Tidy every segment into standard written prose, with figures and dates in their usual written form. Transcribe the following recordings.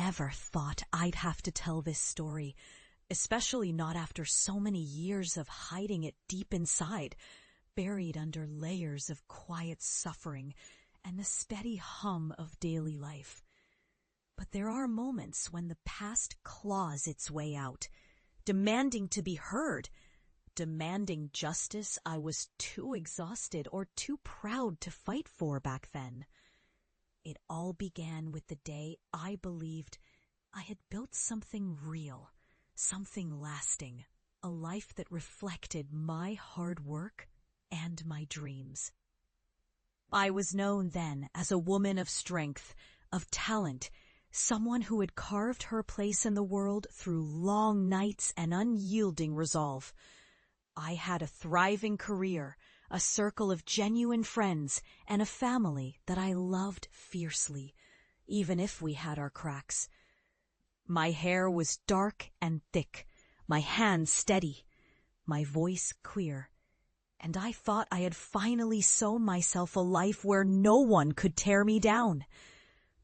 ever thought I'd have to tell this story, especially not after so many years of hiding it deep inside, buried under layers of quiet suffering and the steady hum of daily life. But there are moments when the past claws its way out, demanding to be heard, demanding justice I was too exhausted or too proud to fight for back then. It all began with the day I believed I had built something real, something lasting, a life that reflected my hard work and my dreams. I was known then as a woman of strength, of talent, someone who had carved her place in the world through long nights and unyielding resolve. I had a thriving career, a circle of genuine friends, and a family that I loved fiercely, even if we had our cracks. My hair was dark and thick, my hands steady, my voice clear, and I thought I had finally sown myself a life where no one could tear me down.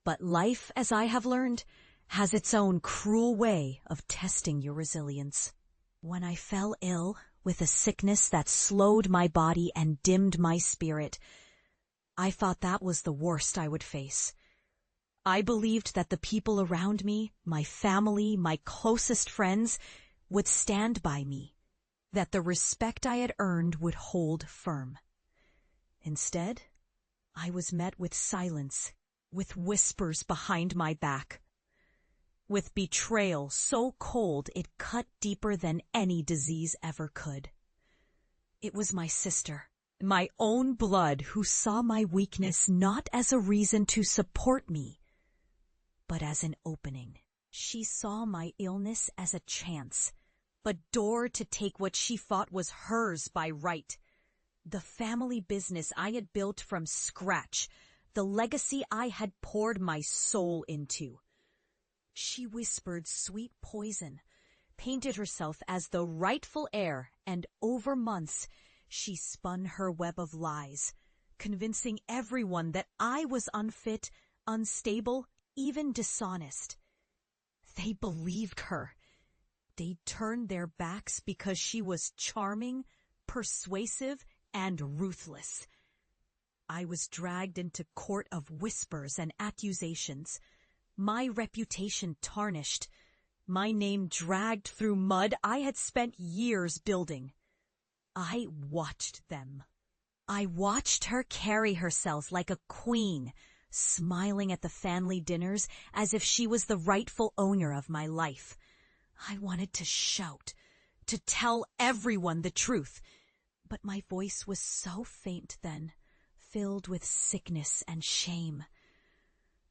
But life, as I have learned, has its own cruel way of testing your resilience. When I fell ill with a sickness that slowed my body and dimmed my spirit, I thought that was the worst I would face. I believed that the people around me, my family, my closest friends, would stand by me, that the respect I had earned would hold firm. Instead, I was met with silence, with whispers behind my back, with betrayal so cold it cut deeper than any disease ever could. It was my sister, my own blood, who saw my weakness not as a reason to support me, but as an opening. She saw my illness as a chance, a door to take what she thought was hers by right. The family business I had built from scratch, the legacy I had poured my soul into. She whispered sweet poison, painted herself as the rightful heir, and over months she spun her web of lies, convincing everyone that I was unfit, unstable, even dishonest. They believed her. They turned their backs because she was charming, persuasive, and ruthless. I was dragged into court of whispers and accusations, my reputation tarnished, my name dragged through mud I had spent years building. I watched them. I watched her carry herself like a queen, smiling at the family dinners as if she was the rightful owner of my life. I wanted to shout, to tell everyone the truth, but my voice was so faint then, filled with sickness and shame.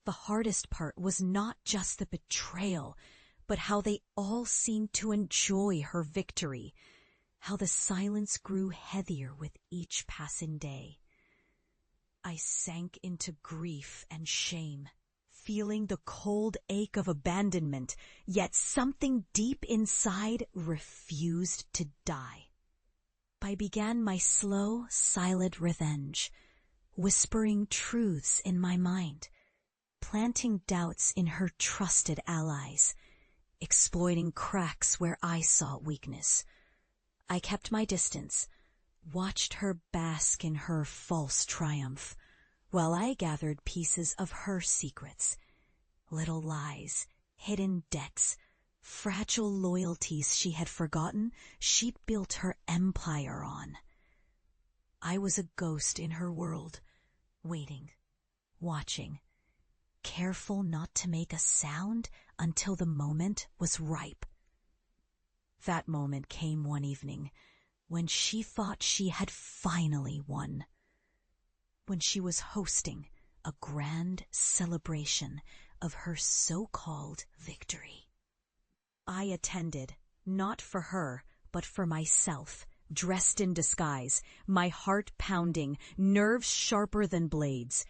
The hardest part was not just the betrayal, but how they all seemed to enjoy her victory, how the silence grew heavier with each passing day. I sank into grief and shame, feeling the cold ache of abandonment, yet something deep inside refused to die. I began my slow, silent revenge, whispering truths in my mind, planting doubts in her trusted allies, exploiting cracks where I saw weakness. I kept my distance, watched her bask in her false triumph, while I gathered pieces of her secrets, little lies, hidden debts, fragile loyalties she had forgotten she'd built her empire on. I was a ghost in her world, waiting, watching, careful not to make a sound until the moment was ripe. That moment came one evening when she thought she had finally won, when she was hosting a grand celebration of her so-called victory. I attended, not for her, but for myself, dressed in disguise, my heart pounding, nerves sharper than blades.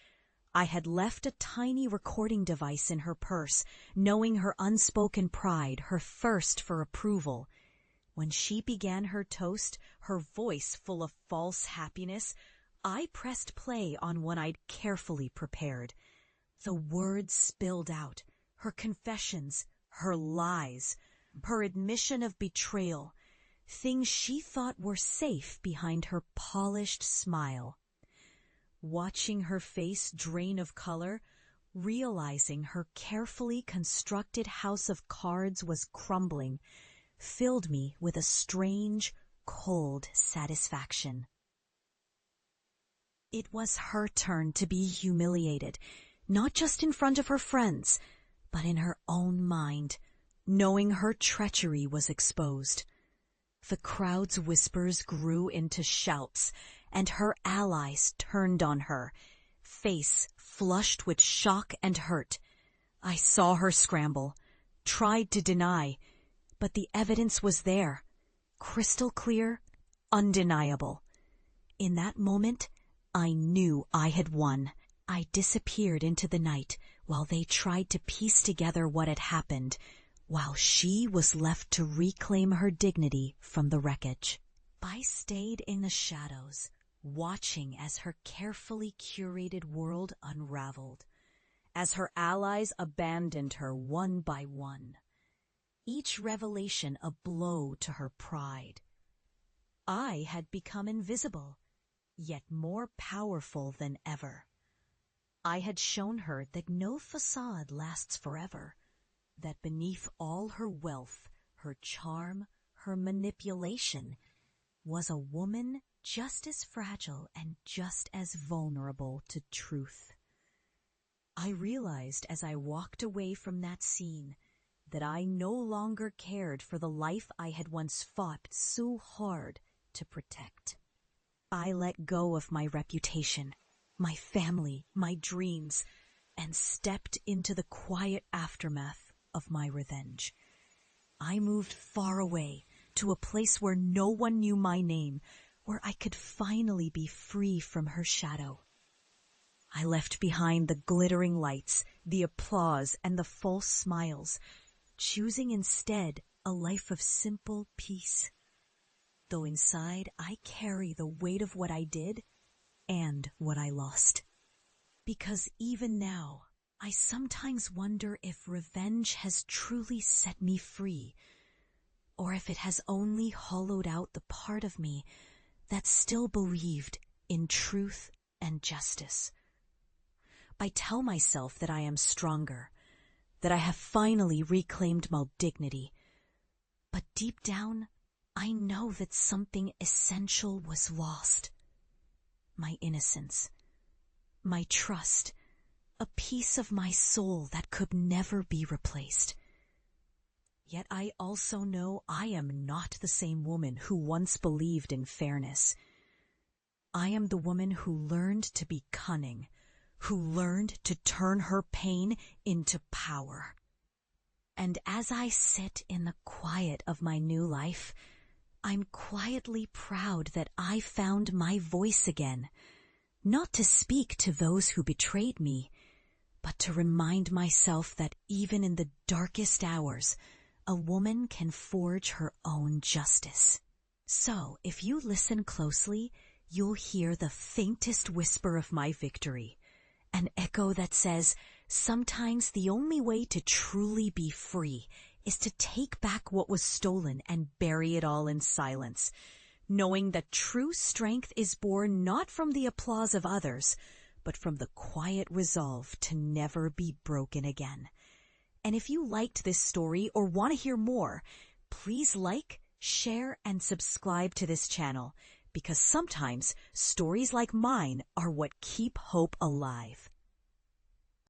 I had left a tiny recording device in her purse, knowing her unspoken pride, her thirst for approval. When she began her toast, her voice full of false happiness, I pressed play on one I'd carefully prepared. The words spilled out, Her confessions, her lies, her admission of betrayal, things she thought were safe behind her polished smile. Watching her face drain of color, realizing her carefully constructed house of cards was crumbling, filled me with a strange, cold satisfaction. It was her turn to be humiliated, not just in front of her friends, but in her own mind, knowing her treachery was exposed. The crowd's whispers grew into shouts, and her allies turned on her, face flushed with shock and hurt. I saw her scramble, tried to deny, but the evidence was there, crystal clear, undeniable. In that moment, I knew I had won. I disappeared into the night while they tried to piece together what had happened, while she was left to reclaim her dignity from the wreckage. I stayed in the shadows, watching as her carefully curated world unraveled, as her allies abandoned her one by one, each revelation a blow to her pride. I had become invisible, yet more powerful than ever. I had shown her that no facade lasts forever, that beneath all her wealth, her charm, her manipulation, was a woman just as fragile and just as vulnerable to truth. I realized as I walked away from that scene that I no longer cared for the life I had once fought so hard to protect. I let go of my reputation, my family, my dreams, and stepped into the quiet aftermath of my revenge. I moved far away to a place where no one knew my name, where I could finally be free from her shadow. I left behind the glittering lights, the applause, and the false smiles, choosing instead a life of simple peace. Though inside I carry the weight of what I did and what I lost. Because even now, I sometimes wonder if revenge has truly set me free, or if it has only hollowed out the part of me that still believed in truth and justice. I tell myself that I am stronger, that I have finally reclaimed my dignity, but deep down, I know that something essential was lost. My innocence, my trust, a piece of my soul that could never be replaced. Yet I also know I am not the same woman who once believed in fairness. I am the woman who learned to be cunning, who learned to turn her pain into power. And as I sit in the quiet of my new life, I'm quietly proud that I found my voice again, not to speak to those who betrayed me, but to remind myself that even in the darkest hours, a woman can forge her own justice. So, if you listen closely, you'll hear the faintest whisper of my victory, an echo that says, sometimes the only way to truly be free is to take back what was stolen and bury it all in silence, knowing that true strength is born not from the applause of others, but from the quiet resolve to never be broken again. And if you liked this story or want to hear more, please like, share, and subscribe to this channel, because sometimes stories like mine are what keep hope alive.